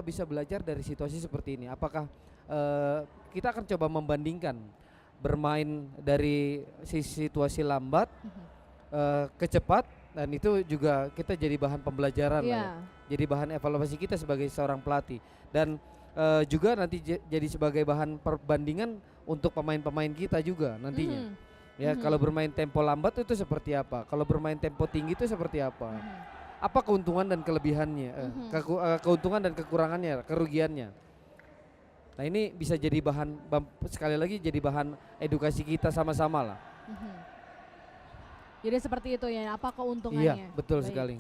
S2: bisa belajar dari situasi seperti ini. Apakah kita akan coba membandingkan bermain dari situasi lambat ke cepat, dan itu juga kita jadi bahan pembelajaran lah ya.
S1: Iya.
S2: Jadi bahan evaluasi kita sebagai seorang pelatih, dan juga nanti jadi sebagai bahan perbandingan untuk pemain-pemain kita juga nantinya.
S1: Mhm.
S2: Ya, kalau bermain tempo lambat itu seperti apa? Kalau bermain tempo tinggi itu seperti apa?
S1: Mhm.
S2: Apa keuntungan dan kelebihannya? Keuntungan dan kekurangannya, kerugiannya. Nah, ini bisa jadi sekali lagi jadi bahan edukasi kita sama-sama lah.
S1: Mhm. Jadi seperti itu ya, apa
S2: Iya,
S1: keuntungannya?
S2: betul
S1: Baik.
S2: sekali.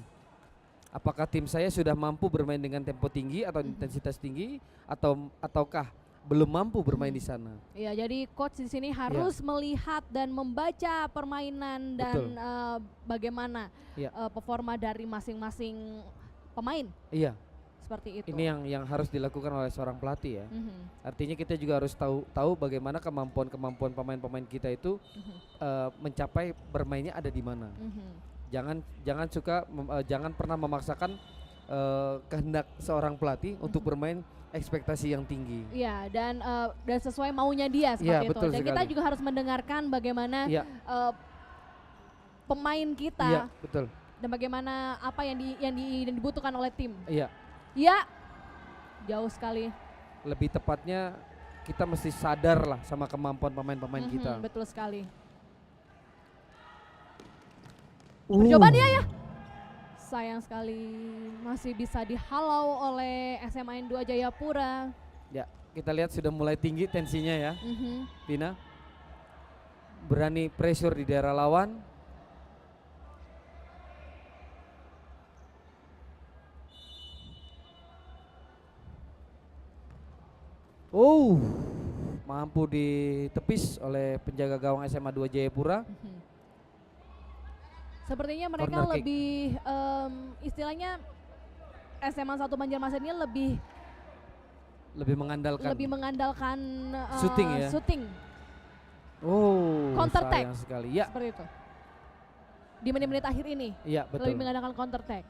S2: Apakah tim saya sudah mampu bermain dengan tempo tinggi atau intensitas tinggi, ataukah belum mampu bermain di sana?
S1: Iya, jadi coach di sini harus melihat dan membaca permainan dan
S2: Betul.
S1: Bagaimana
S2: Iya.
S1: performa dari masing-masing pemain.
S2: Iya,
S1: Seperti itu.
S2: ini yang harus dilakukan oleh seorang pelatih ya.
S1: Mhm.
S2: Artinya kita juga harus tahu bagaimana kemampuan pemain-pemain kita itu
S1: Mhm.
S2: mencapai bermainnya ada di mana.
S1: Mhm.
S2: Jangan pernah memaksakan kehendak seorang pelatih untuk bermain ekspektasi yang tinggi.
S1: Iya, dan sesuai maunya dia
S2: Iya,
S1: seperti itu.
S2: betul
S1: Dan kita
S2: sekali.
S1: juga harus mendengarkan bagaimana
S2: Iya,
S1: pemain
S2: iya,
S1: kita
S2: betul.
S1: dan bagaimana apa yang dibutuhkan oleh tim.
S2: Iya,
S1: Ya, jauh sekali.
S2: lebih tepatnya kita mesti sadar lah sama kemampuan pemain-pemain kita.
S1: Betul sekali. Percobaan dia ya. Sayang sekali masih bisa dihalau oleh SMA 2 Jayapura.
S2: Ya, kita lihat sudah mulai tinggi tensinya ya,
S1: Mhm.
S2: Vina. Berani pressure di daerah lawan. Mampu ditepis oleh penjaga gawang SMA 2 Jayapura.
S1: Mhm. Sepertinya mereka
S2: Corner kick.
S1: lebih istilahnya SMA 1 Banjarmasin ini
S2: Lebih mengandalkan shooting ya.
S1: shooting counter attack.
S2: Sayang sekali. Ya,
S1: seperti itu. Di menit-menit akhir ini
S2: iya betul.
S1: lebih mengandalkan counter attack.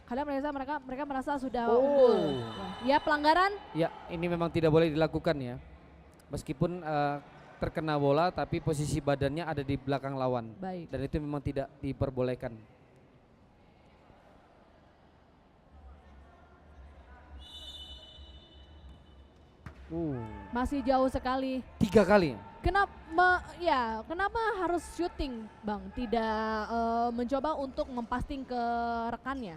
S1: Karena mereka merasa sudah
S2: Oh.
S1: unggul. Ya, pelanggaran.
S2: Ya, ini memang tidak boleh dilakukan ya. Meskipun terkena bola tapi posisi badannya ada di belakang lawan.
S1: Baik.
S2: Dan itu memang tidak diperbolehkan.
S1: Masih jauh sekali.
S2: 3 kali.
S1: Kenapa harus syuting, Bang? Tidak mencoba untuk mempasting ke rekannya.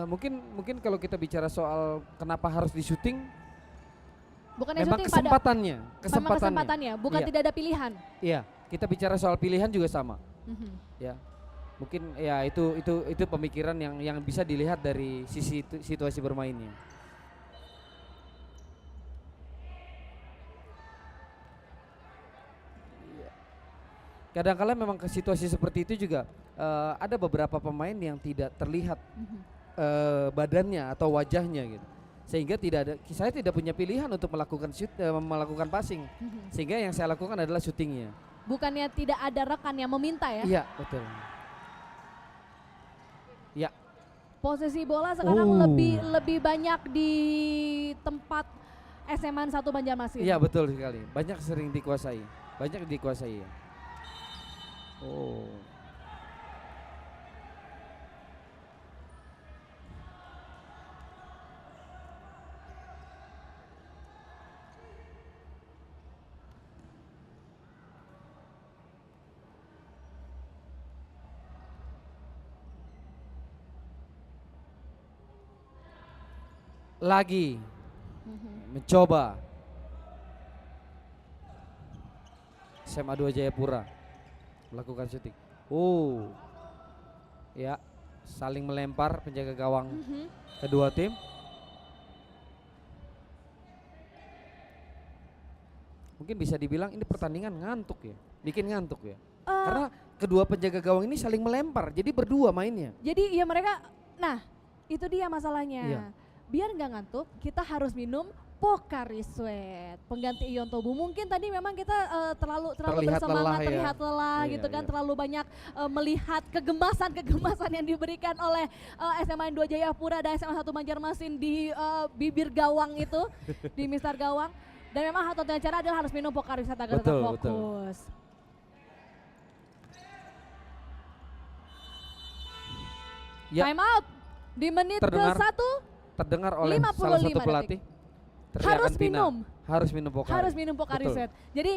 S2: Mungkin kalau kita bicara soal kenapa harus di syuting,
S1: Bukannya
S2: memang
S1: syuting
S2: kesempatannya.
S1: memang kesempatannya, bukan
S2: Iya.
S1: tidak ada pilihan.
S2: Iya, kita bicara soal pilihan juga sama.
S1: Mhm.
S2: Ya, mungkin ya itu pemikiran yang bisa dilihat dari sisi situasi bermainnya. Kadang-kala memang ke situasi seperti itu juga ada beberapa pemain yang tidak terlihat
S1: Mhm.
S2: badannya atau wajahnya gitu, sehingga saya tidak punya pilihan untuk melakukan passing,
S1: Mhm.
S2: sehingga yang saya lakukan adalah syutingnya.
S1: Bukannya tidak ada rekan yang meminta ya?
S2: Iya betul. Ya,
S1: Posisi bola sekarang lebih banyak di tempat SMA 1 Banjarmasin.
S2: iya betul sekali. Banyak dikuasai ya. lagi
S1: Mhm.
S2: mencoba. SMA 2 Jayapura melakukan syuting. Ya, saling melempar penjaga gawang
S1: Mhm.
S2: kedua tim. Mungkin bisa dibilang ini pertandingan ngantuk ya, bikin ngantuk ya. Karena kedua penjaga gawang ini saling melempar, jadi berdua mainnya.
S1: Jadi ya mereka, nah itu dia masalahnya.
S2: Iya.
S1: Biar nggak ngantuk, kita harus minum Pocari Sweat, pengganti ion tubuh. Mungkin tadi memang kita terlalu
S2: Terlihat
S1: bersemangat,
S2: lelah ya.
S1: terlihat lelah
S2: Iya,
S1: gitu kan,
S2: iya.
S1: terlalu banyak melihat kegemasan yang diberikan oleh SMA 2 Jayapura dan SMA 1 Banjarmasin di bibir gawang itu, di mistar gawang. Dan memang satu-satunya cara adalah harus minum Pocari Sweat agar tetap
S2: Betul,
S1: fokus.
S2: Ya,
S1: Time out di menit
S2: Terdengar
S1: ke-1.
S2: terdengar oleh
S1: 55
S2: salah satu
S1: detik.
S2: pelatih. teriakan
S1: Harus
S2: Pina,
S1: minum.
S2: harus minum Pocari.
S1: Harus minum Pocari
S2: Betul.
S1: Sweat. Jadi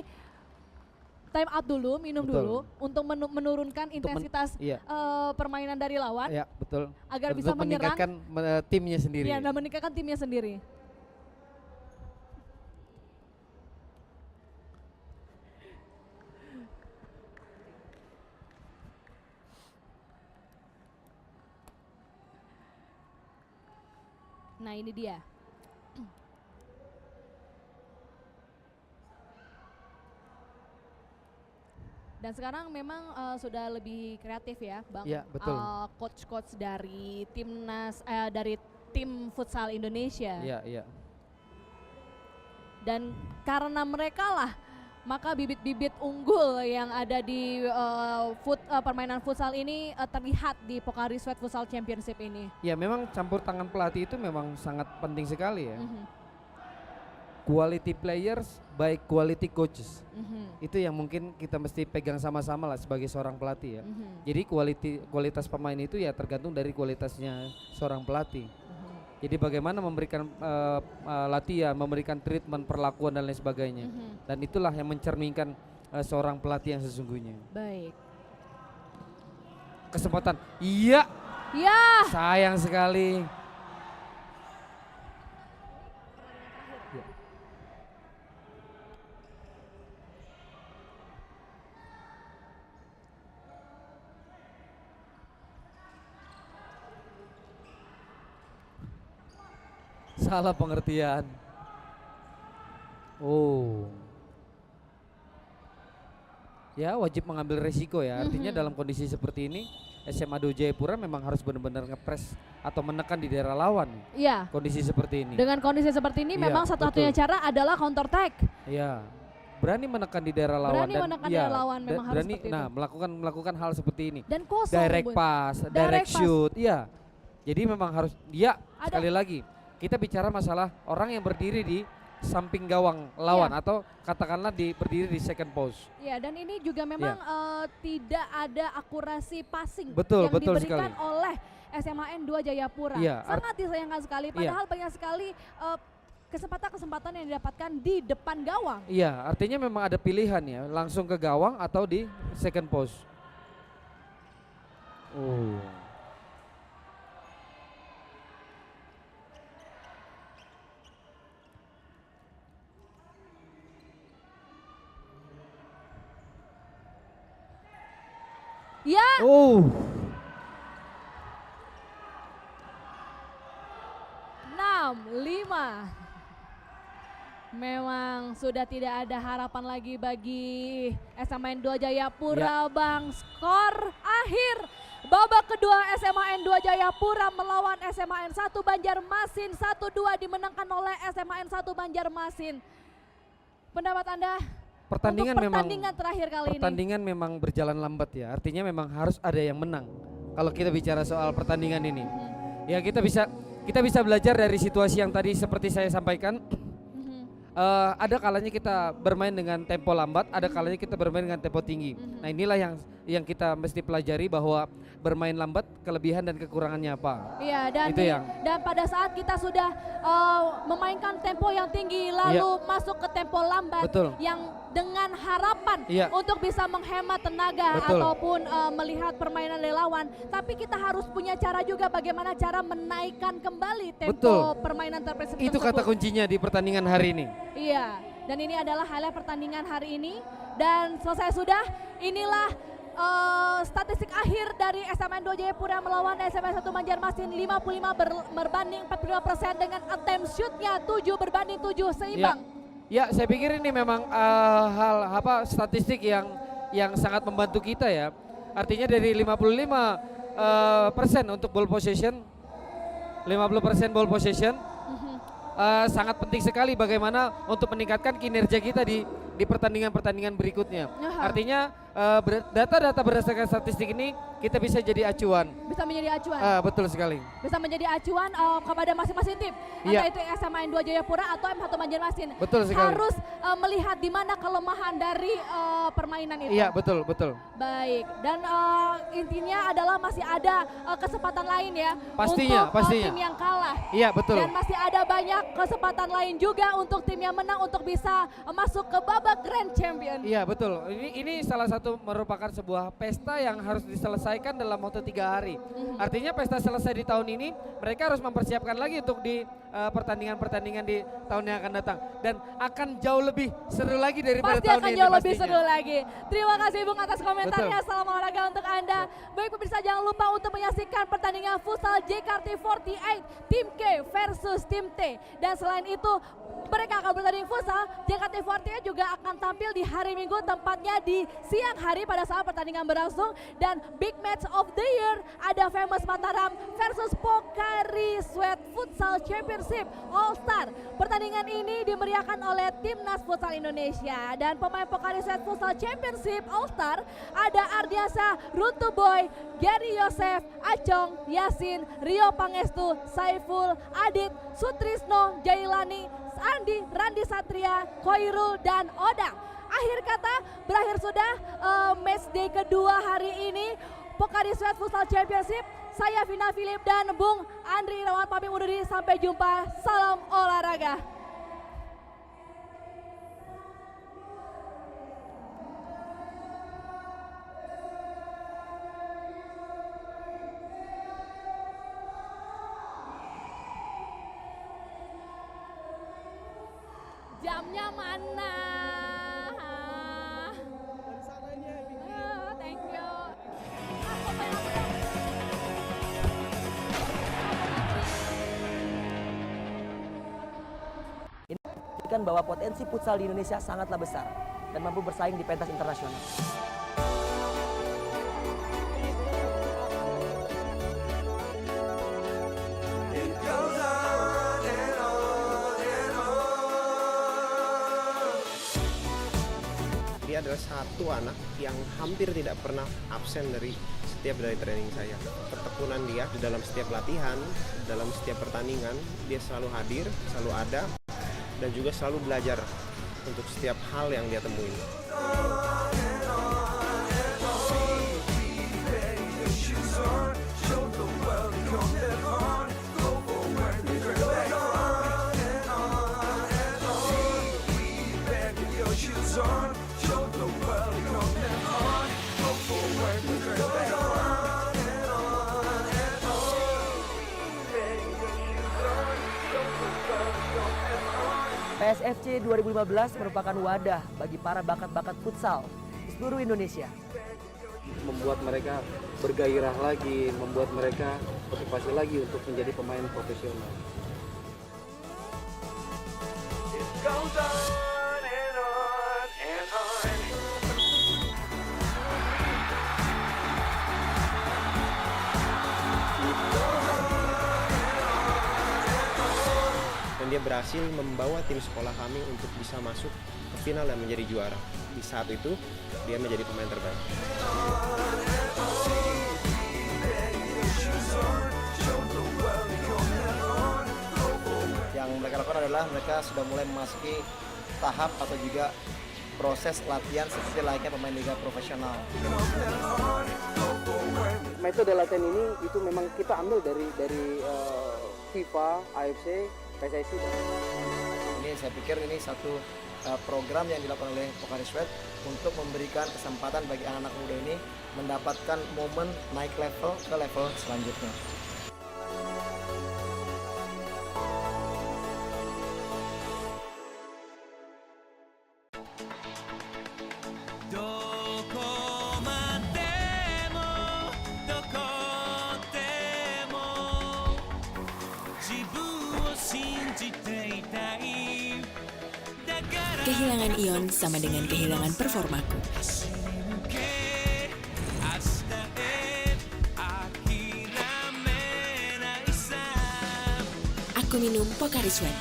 S1: time out dulu, minum
S2: Betul.
S1: dulu untuk menurunkan intensitas
S2: Iya,
S1: permainan dari lawan
S2: ya betul.
S1: agar
S2: Untuk
S1: bisa menyerang
S2: meningkatkan timnya sendiri.
S1: ya, dan meningkatkan timnya sendiri. Nah ini dia. Dan sekarang memang sudah lebih kreatif ya, Bang.
S2: Iya, betul.
S1: Coach-coach dari timnas, dari tim futsal Indonesia.
S2: Iya, iya.
S1: Dan karena mereka lah, maka bibit-bibit unggul yang ada di permainan futsal ini terlihat di Pocari Sweat Futsal Championship ini.
S2: Ya memang campur tangan pelatih itu memang sangat penting sekali ya.
S1: Mhm,
S2: Quality players by quality coaches.
S1: mhm,
S2: Itu yang mungkin kita mesti pegang sama-sama lah sebagai seorang pelatih ya.
S1: mhm,
S2: Jadi kualitas pemain itu ya tergantung dari kualitasnya seorang pelatih.
S1: mhm,
S2: Jadi bagaimana memberikan latihan, memberikan treatment, perlakuan dan lain sebagainya.
S1: mhm.
S2: Dan itulah yang mencerminkan seorang pelatih yang sesungguhnya.
S1: Baik.
S2: Kesempatan, iya,
S1: Ya,
S2: sayang sekali. Ya. Salah pengertian. Oh. Ya wajib mengambil resiko ya. Artinya
S1: Mhm.
S2: dalam kondisi seperti ini SMA 2 Jayapura memang harus benar-benar ngepres atau menekan di daerah lawan.
S1: iya.
S2: Kondisi seperti ini.
S1: Dengan kondisi seperti ini
S2: Iya,
S1: memang satu-satunya
S2: betul.
S1: cara adalah counter attack.
S2: Ya. Berani menekan di daerah lawan
S1: Berani menekan di daerah lawan, memang harus
S2: berani,
S1: seperti
S2: nah,
S1: itu.
S2: melakukan hal seperti ini.
S1: Dan kosong.
S2: Direct
S1: Bun.
S2: pass,
S1: Direct
S2: direct
S1: pass.
S2: shoot, iya. Jadi memang harus dia
S1: Ada-
S2: sekali lagi kita bicara masalah orang yang berdiri di samping gawang lawan
S1: Iya.
S2: atau katakanlah berdiri di second post.
S1: Ya, dan ini juga memang tidak ada akurasi passing
S2: Betul,
S1: yang
S2: betul
S1: diberikan
S2: sekali.
S1: oleh SMAN 2 Jayapura.
S2: Iya,
S1: Sangat disayangkan sekali, padahal banyak sekali kesempatan-kesempatan yang didapatkan di depan gawang.
S2: Iya, artinya memang ada pilihan ya, langsung ke gawang atau di second post. Oh.
S1: Ya,
S2: Oh.
S1: 6-5. Memang sudah tidak ada harapan lagi bagi SMAN 2 Jayapura, Bang. Skor akhir babak kedua SMAN 2 Jayapura melawan SMAN 1 Banjarmasin 1-2 dimenangkan oleh SMAN 1 Banjarmasin. Pendapat Anda
S2: Pertandingan
S1: untuk
S2: memang
S1: pertandingan terakhir kali ini?
S2: pertandingan memang berjalan lambat ya. Artinya memang harus ada yang menang. Kalau kita bicara soal pertandingan ini. Ya kita bisa belajar dari situasi yang tadi seperti saya sampaikan. Ada kalanya kita bermain dengan tempo lambat, ada kalanya kita bermain dengan tempo tinggi. Nah inilah yang kita mesti pelajari bahwa bermain lambat kelebihan dan kekurangannya apa.
S1: Iya, dan
S2: Itu yang
S1: dan pada saat kita sudah memainkan tempo yang tinggi lalu masuk ke tempo lambat
S2: Betul.
S1: yang dengan harapan untuk bisa menghemat tenaga
S2: Betul.
S1: ataupun melihat permainan dari lawan, tapi kita harus punya cara juga bagaimana cara menaikkan kembali tempo permainan tersebut.
S2: Itu kata kuncinya di pertandingan hari ini.
S1: Iya, dan ini adalah highlight pertandingan hari ini dan selesai sudah. Inilah statistik akhir dari SMN 2 Jayapura melawan SMN 1 Banjarmasin 55 berbanding 45% dengan attempt shootnya 7 berbanding 7 seimbang.
S2: Ya, saya pikir ini memang statistik yang sangat membantu kita ya. Artinya dari 55% untuk ball possession, 50% ball possession, sangat penting sekali bagaimana untuk meningkatkan kinerja kita di pertandingan-pertandingan berikutnya. Artinya data-data berdasarkan statistik ini kita bisa jadi acuan.
S1: Bisa menjadi acuan.
S2: Betul sekali.
S1: Bisa menjadi acuan kepada masing-masing tim. Entah itu SMN 2 Jayapura atau M1 Banjarmasin.
S2: Betul sekali.
S1: Harus melihat di mana kelemahan dari permainan itu.
S2: Iya, betul, betul.
S1: Baik, dan intinya adalah masih ada kesempatan lain ya
S2: Pastinya,
S1: untuk
S2: pastinya.
S1: tim yang kalah.
S2: Iya, betul.
S1: Dan masih ada banyak kesempatan lain juga untuk tim yang menang untuk bisa masuk ke babak Grand Champion.
S2: Iya, betul. Ini salah satu merupakan sebuah pesta yang harus diselesaikan dalam waktu 3 hari. Artinya pesta selesai di tahun ini, mereka harus mempersiapkan lagi untuk di pertandingan-pertandingan di tahun yang akan datang. Dan akan jauh lebih seru lagi daripada
S1: Pasti
S2: tahun
S1: akan
S2: ini.
S1: jauh lebih
S2: pastinya.
S1: seru lagi. Terima kasih Bung atas komentarnya.
S2: Betul.
S1: Salam olahraga untuk Anda. Baik pemirsa, jangan lupa untuk menyaksikan pertandingan futsal JKT48 Tim K versus Tim T. Dan selain itu mereka akan bertanding futsal. JKT48 juga akan tampil di hari Minggu, tempatnya di siang hari pada saat pertandingan berlangsung. Dan big match of the year ada Famous Mataram versus Pocari Sweat Futsal Championship All Star. Pertandingan ini dimeriahkan oleh Timnas Futsal Indonesia dan pemain Pocari Sweat Futsal Championship All Star ada Ardiasa, Runtu Boy, Gary Yosef, Acong, Yasin, Rio Pangestu, Saiful, Adit, Sutrisno, Jailani, Andi, Randi Satria, Koirul, dan Odang. Akhir kata berakhir sudah match day kedua hari ini Pocari Sweat Futsal Championship. Saya Vina Philip dan Bung Andri Irawan pamit undur diri. Sampai jumpa. Salam olahraga. Jamnya mana? Thank you.
S3: Ini menunjukkan bahwa potensi futsal di Indonesia sangatlah besar dan mampu bersaing di pentas internasional.
S4: Dia adalah satu anak yang hampir tidak pernah absen dari training saya. Ketekunan dia di dalam setiap latihan, dalam setiap pertandingan, dia selalu hadir, selalu ada, dan juga selalu belajar untuk setiap hal yang dia temui.
S3: PSFC 2015 merupakan wadah bagi para bakat-bakat futsal di seluruh Indonesia.
S2: Membuat mereka bergairah lagi, membuat mereka motivasi lagi untuk menjadi pemain profesional.
S4: Dan dia berhasil membawa tim sekolah kami untuk bisa masuk ke final dan menjadi juara. Di saat itu, dia menjadi pemain terbaik.
S5: Yang mereka lakukan adalah mereka sudah mulai memasuki tahap atau juga proses latihan seperti layaknya pemain liga profesional.
S6: Metode latihan ini itu memang kita ambil dari FIFA, AFC, PSSI.
S5: Ini saya pikir ini satu program yang dilakukan oleh Pocari Sweat untuk memberikan kesempatan bagi anak-anak muda ini mendapatkan momen naik level ke level selanjutnya.
S7: Kehilangan ion sama dengan kehilangan performaku. Aku minum Pocari Sweat.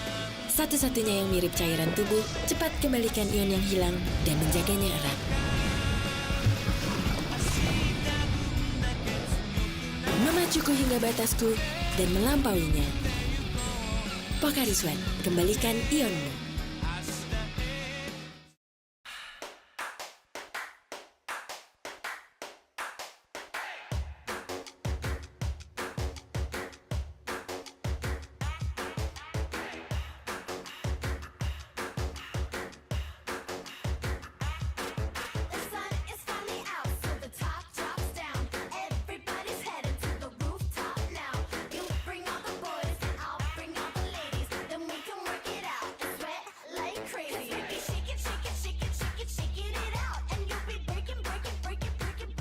S7: Satu-satunya yang mirip cairan tubuh, cepat kembalikan ion yang hilang dan menjaganya erat. Memacuku hingga batasku dan melampauinya. Pocari Sweat, kembalikan ionmu.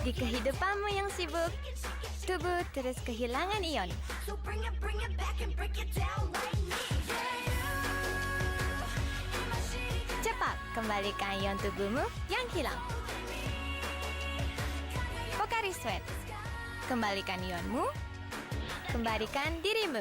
S8: Di kehidupanmu yang sibuk, tubuh terus kehilangan ion. Cepat kembalikan ion tubuhmu yang hilang. Pocari Sweat, kembalikan ionmu, kembalikan dirimu.